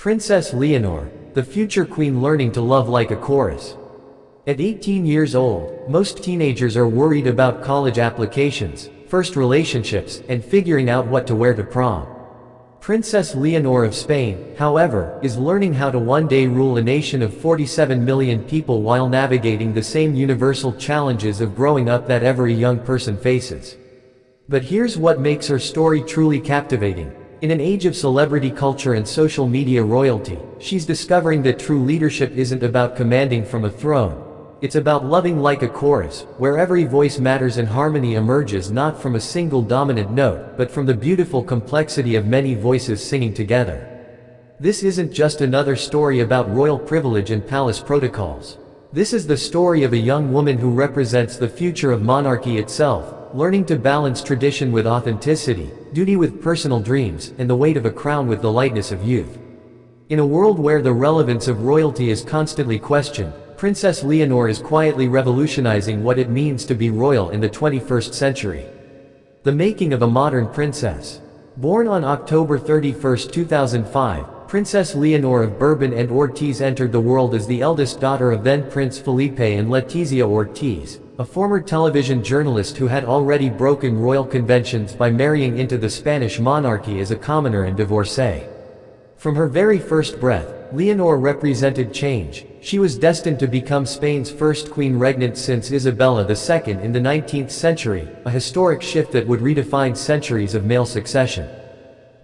Princess Leonor, the future queen learning to love like a chorus. At 18 years old, most teenagers are worried about college applications, first relationships, and figuring out what to wear to prom. Princess Leonor of Spain, however, is learning how to one day rule a nation of 47 million people while navigating the same universal challenges of growing up that every young person faces. But here's what makes her story truly captivating. In an age of celebrity culture and social media royalty, she's discovering that true leadership isn't about commanding from a throne. It's about loving like a chorus, where every voice matters and harmony emerges not from a single dominant note, but from the beautiful complexity of many voices singing together. This isn't just another story about royal privilege and palace protocols. This is the story of a young woman who represents the future of monarchy itself, learning to balance tradition with authenticity, duty with personal dreams, and the weight of a crown with the lightness of youth. In a world where the relevance of royalty is constantly questioned, Princess Leonor is quietly revolutionizing what it means to be royal in the 21st century. The making of a modern princess. Born on October 31, 2005, Princess Leonor of Bourbon and Ortiz entered the world as the eldest daughter of then Prince Felipe and Letizia Ortiz, a former television journalist who had already broken royal conventions by marrying into the Spanish monarchy as a commoner and divorcee. From her very first breath, Leonor represented change. She was destined to become Spain's first queen regnant since Isabella II in the 19th century, a historic shift that would redefine centuries of male succession.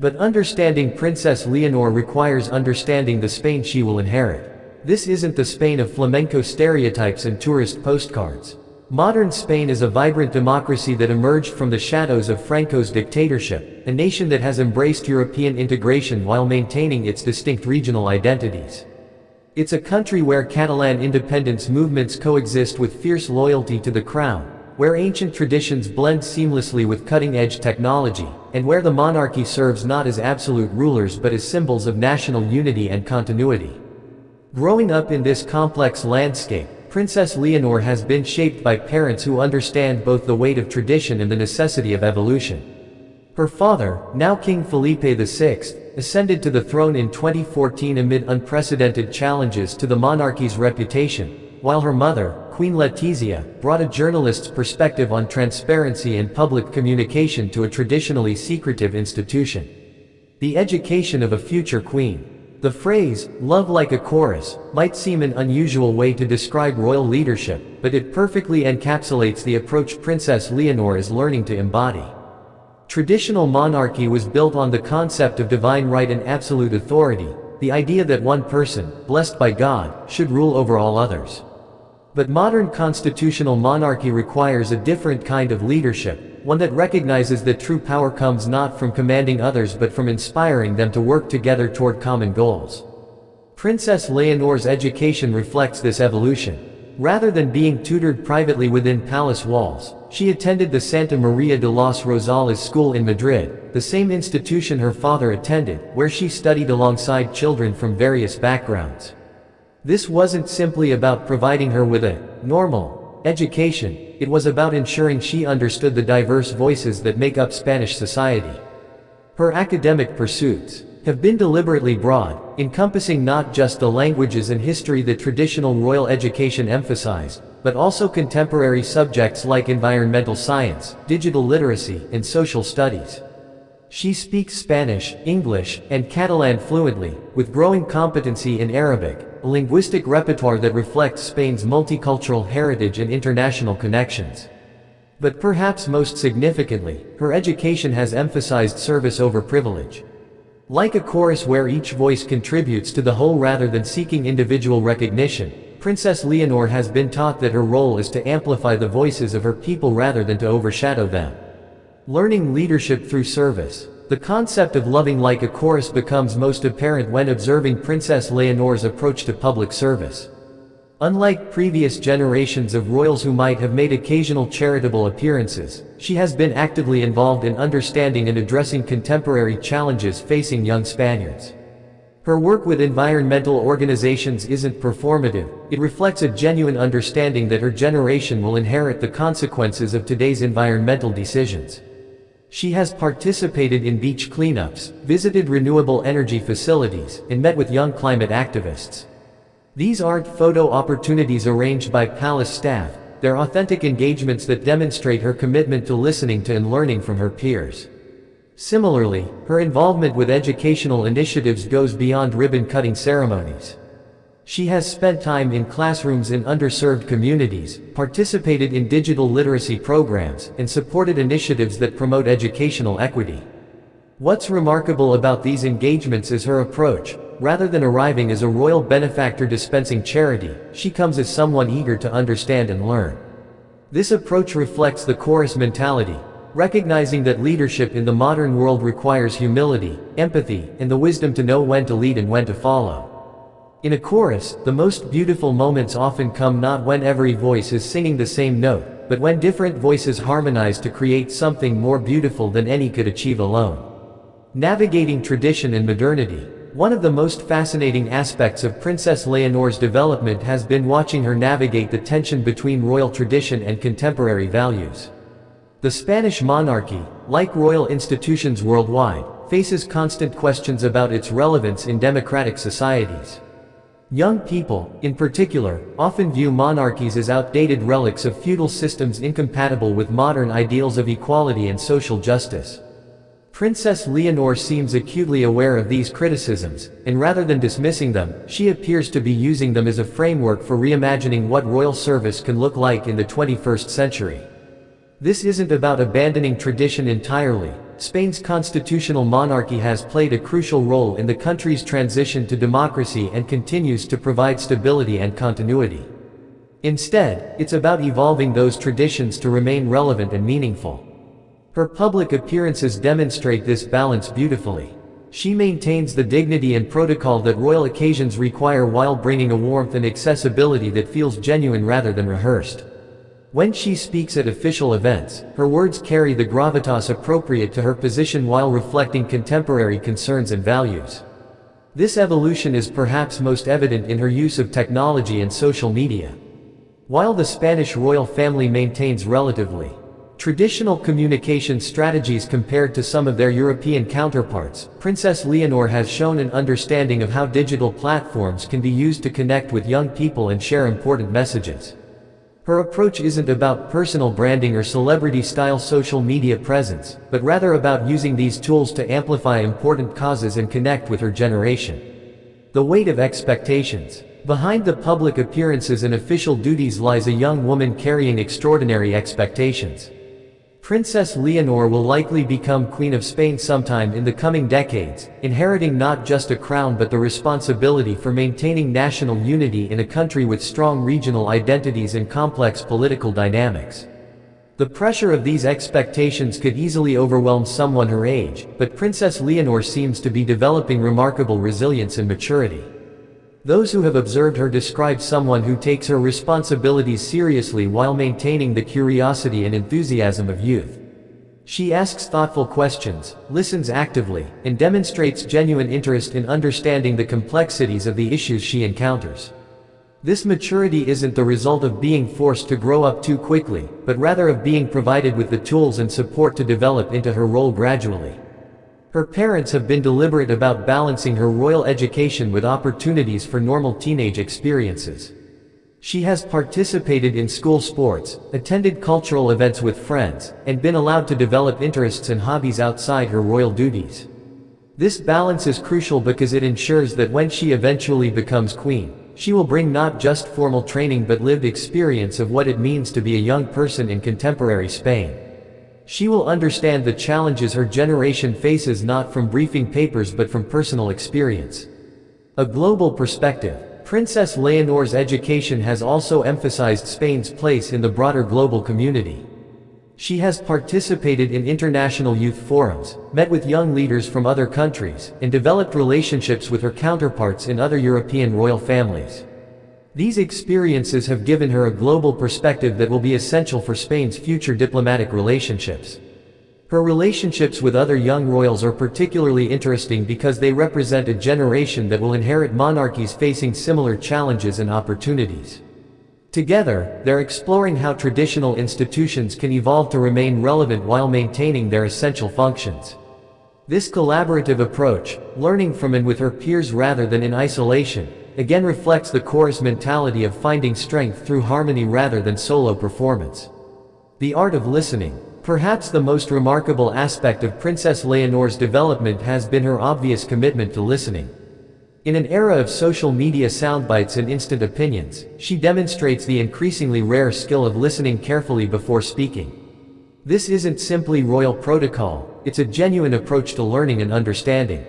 But understanding Princess Leonor requires understanding the Spain she will inherit. This isn't the Spain of flamenco stereotypes and tourist postcards. Modern Spain is a vibrant democracy that emerged from the shadows of Franco's dictatorship, a nation that has embraced European integration while maintaining its distinct regional identities. It's a country where Catalan independence movements coexist with fierce loyalty to the crown, where ancient traditions blend seamlessly with cutting-edge technology, and where the monarchy serves not as absolute rulers but as symbols of national unity and continuity. Growing up in this complex landscape, Princess Leonor has been shaped by parents who understand both the weight of tradition and the necessity of evolution. Her father, now King Felipe VI, ascended to the throne in 2014 amid unprecedented challenges to the monarchy's reputation, while her mother, Queen Letizia, brought a journalist's perspective on transparency and public communication to a traditionally secretive institution. The education of a future queen. The phrase, "love like a chorus," might seem an unusual way to describe royal leadership, but it perfectly encapsulates the approach Princess Leonor is learning to embody. Traditional monarchy was built on the concept of divine right and absolute authority, the idea that one person, blessed by God, should rule over all others. But modern constitutional monarchy requires a different kind of leadership, one that recognizes that true power comes not from commanding others but from inspiring them to work together toward common goals. Princess Leonor's education reflects this evolution. Rather than being tutored privately within palace walls, she attended the Santa Maria de los Rosales school in Madrid, the same institution her father attended, where she studied alongside children from various backgrounds. This wasn't simply about providing her with a normal education, it was about ensuring she understood the diverse voices that make up Spanish society. Her academic pursuits have been deliberately broad, encompassing not just the languages and history that traditional royal education emphasized, but also contemporary subjects like environmental science, digital literacy, and social studies. She speaks Spanish, English, and Catalan fluently, with growing competency in Arabic, a linguistic repertoire that reflects Spain's multicultural heritage and international connections. But perhaps most significantly, her education has emphasized service over privilege. Like a chorus where each voice contributes to the whole rather than seeking individual recognition, Princess Leonor has been taught that her role is to amplify the voices of her people rather than to overshadow them. Learning leadership through service. The concept of loving like a chorus becomes most apparent when observing Princess Leonor's approach to public service. Unlike previous generations of royals who might have made occasional charitable appearances, she has been actively involved in understanding and addressing contemporary challenges facing young Spaniards. Her work with environmental organizations isn't performative, it reflects a genuine understanding that her generation will inherit the consequences of today's environmental decisions. She has participated in beach cleanups, visited renewable energy facilities, and met with young climate activists. These aren't photo opportunities arranged by palace staff, they're authentic engagements that demonstrate her commitment to listening to and learning from her peers. Similarly, her involvement with educational initiatives goes beyond ribbon-cutting ceremonies. She has spent time in classrooms in underserved communities, participated in digital literacy programs, and supported initiatives that promote educational equity. What's remarkable about these engagements is her approach. Rather than arriving as a royal benefactor dispensing charity, she comes as someone eager to understand and learn. This approach reflects the chorus mentality, recognizing that leadership in the modern world requires humility, empathy, and the wisdom to know when to lead and when to follow. In a chorus, the most beautiful moments often come not when every voice is singing the same note, but when different voices harmonize to create something more beautiful than any could achieve alone. Navigating tradition and modernity. One of the most fascinating aspects of Princess Leonor's development has been watching her navigate the tension between royal tradition and contemporary values. The Spanish monarchy, like royal institutions worldwide, faces constant questions about its relevance in democratic societies. Young people, in particular, often view monarchies as outdated relics of feudal systems incompatible with modern ideals of equality and social justice. Princess Leonor seems acutely aware of these criticisms, and rather than dismissing them, she appears to be using them as a framework for reimagining what royal service can look like in the 21st century. This isn't about abandoning tradition entirely. Spain's constitutional monarchy has played a crucial role in the country's transition to democracy and continues to provide stability and continuity. Instead, it's about evolving those traditions to remain relevant and meaningful. Her public appearances demonstrate this balance beautifully. She maintains the dignity and protocol that royal occasions require while bringing a warmth and accessibility that feels genuine rather than rehearsed. When she speaks at official events, her words carry the gravitas appropriate to her position while reflecting contemporary concerns and values. This evolution is perhaps most evident in her use of technology and social media. While the Spanish royal family maintains relatively traditional communication strategies compared to some of their European counterparts, Princess Leonor has shown an understanding of how digital platforms can be used to connect with young people and share important messages. Her approach isn't about personal branding or celebrity-style social media presence, but rather about using these tools to amplify important causes and connect with her generation. The weight of expectations. Behind the public appearances and official duties lies a young woman carrying extraordinary expectations. Princess Leonor will likely become Queen of Spain sometime in the coming decades, inheriting not just a crown but the responsibility for maintaining national unity in a country with strong regional identities and complex political dynamics. The pressure of these expectations could easily overwhelm someone her age, but Princess Leonor seems to be developing remarkable resilience and maturity. Those who have observed her describe someone who takes her responsibilities seriously while maintaining the curiosity and enthusiasm of youth. She asks thoughtful questions, listens actively, and demonstrates genuine interest in understanding the complexities of the issues she encounters. This maturity isn't the result of being forced to grow up too quickly, but rather of being provided with the tools and support to develop into her role gradually. Her parents have been deliberate about balancing her royal education with opportunities for normal teenage experiences. She has participated in school sports, attended cultural events with friends, and been allowed to develop interests and hobbies outside her royal duties. This balance is crucial because it ensures that when she eventually becomes queen, she will bring not just formal training but lived experience of what it means to be a young person in contemporary Spain. She will understand the challenges her generation faces not from briefing papers but from personal experience. A global perspective. Princess Leonor's education has also emphasized Spain's place in the broader global community. She has participated in international youth forums, met with young leaders from other countries, and developed relationships with her counterparts in other European royal families. These experiences have given her a global perspective that will be essential for Spain's future diplomatic relationships. Her relationships with other young royals are particularly interesting because they represent a generation that will inherit monarchies facing similar challenges and opportunities. Together, they're exploring how traditional institutions can evolve to remain relevant while maintaining their essential functions. This collaborative approach, learning from and with her peers rather than in isolation, again reflects the chorus mentality of finding strength through harmony rather than solo performance. The art of listening. Perhaps the most remarkable aspect of Princess Leonor's development has been her obvious commitment to listening. In an era of social media soundbites and instant opinions, she demonstrates the increasingly rare skill of listening carefully before speaking. This isn't simply royal protocol, it's a genuine approach to learning and understanding.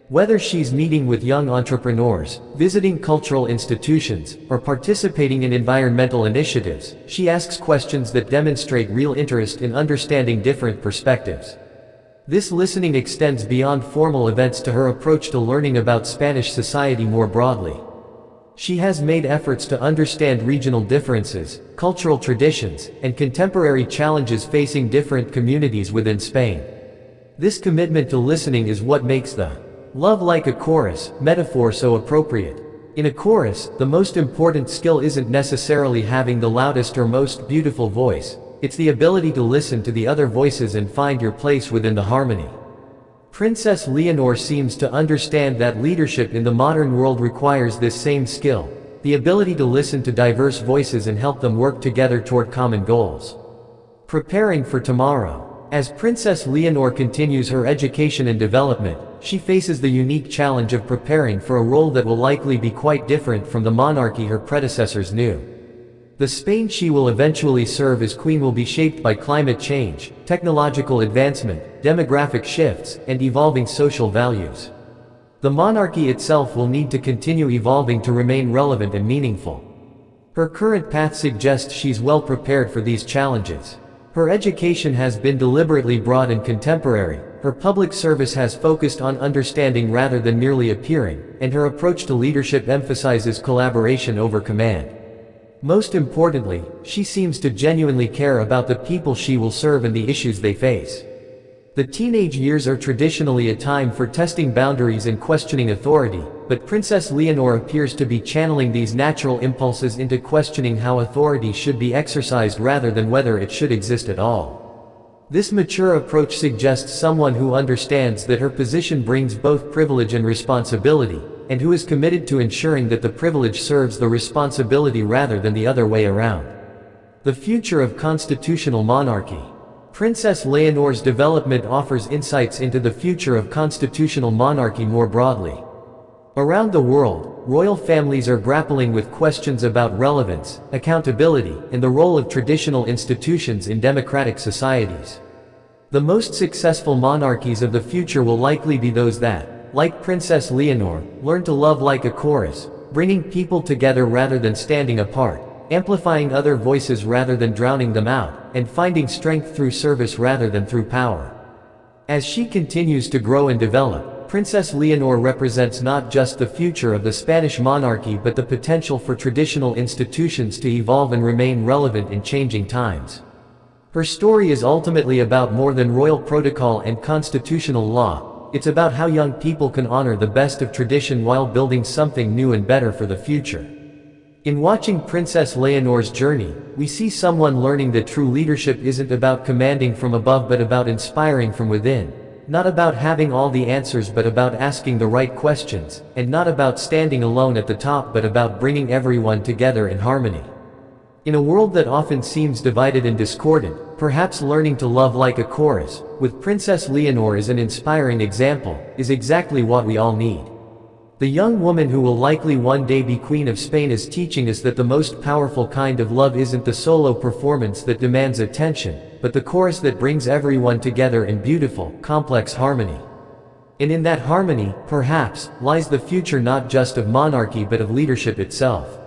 Whether she's meeting with young entrepreneurs, visiting cultural institutions, or participating in environmental initiatives, she asks questions that demonstrate real interest in understanding different perspectives. This listening extends beyond formal events to her approach to learning about Spanish society more broadly. She has made efforts to understand regional differences, cultural traditions, and contemporary challenges facing different communities within Spain. This commitment to listening is what makes the "love like a chorus" metaphor so appropriate. In a chorus, the most important skill isn't necessarily having the loudest or most beautiful voice. It's the ability to listen to the other voices and find your place within the harmony. Princess Leonor seems to understand that leadership in the modern world requires this same skill, the ability to listen to diverse voices and help them work together toward common goals. Preparing for tomorrow. As Princess Leonor continues her education and development, she faces the unique challenge of preparing for a role that will likely be quite different from the monarchy her predecessors knew. The Spain she will eventually serve as queen will be shaped by climate change, technological advancement, demographic shifts, and evolving social values. The monarchy itself will need to continue evolving to remain relevant and meaningful. Her current path suggests she's well prepared for these challenges. Her education has been deliberately broad and contemporary, her public service has focused on understanding rather than merely appearing, and her approach to leadership emphasizes collaboration over command. Most importantly, she seems to genuinely care about the people she will serve and the issues they face. The teenage years are traditionally a time for testing boundaries and questioning authority, but Princess Leonor appears to be channeling these natural impulses into questioning how authority should be exercised rather than whether it should exist at all. This mature approach suggests someone who understands that her position brings both privilege and responsibility, and who is committed to ensuring that the privilege serves the responsibility rather than the other way around. The future of constitutional monarchy. Princess Leonor's development offers insights into the future of constitutional monarchy more broadly. Around the world, royal families are grappling with questions about relevance, accountability, and the role of traditional institutions in democratic societies. The most successful monarchies of the future will likely be those that, like Princess Leonor, learn to love like a chorus, bringing people together rather than standing apart, amplifying other voices rather than drowning them out, and finding strength through service rather than through power. As she continues to grow and develop, Princess Leonor represents not just the future of the Spanish monarchy but the potential for traditional institutions to evolve and remain relevant in changing times. Her story is ultimately about more than royal protocol and constitutional law. It's about how young people can honor the best of tradition while building something new and better for the future. In watching Princess Leonor's journey, we see someone learning that true leadership isn't about commanding from above but about inspiring from within. Not about having all the answers but about asking the right questions, and not about standing alone at the top but about bringing everyone together in harmony. In a world that often seems divided and discordant, perhaps learning to love like a chorus, with Princess Leonor as an inspiring example, is exactly what we all need. The young woman who will likely one day be Queen of Spain is teaching us that the most powerful kind of love isn't the solo performance that demands attention, but the chorus that brings everyone together in beautiful, complex harmony. And in that harmony, perhaps, lies the future not just of monarchy but of leadership itself.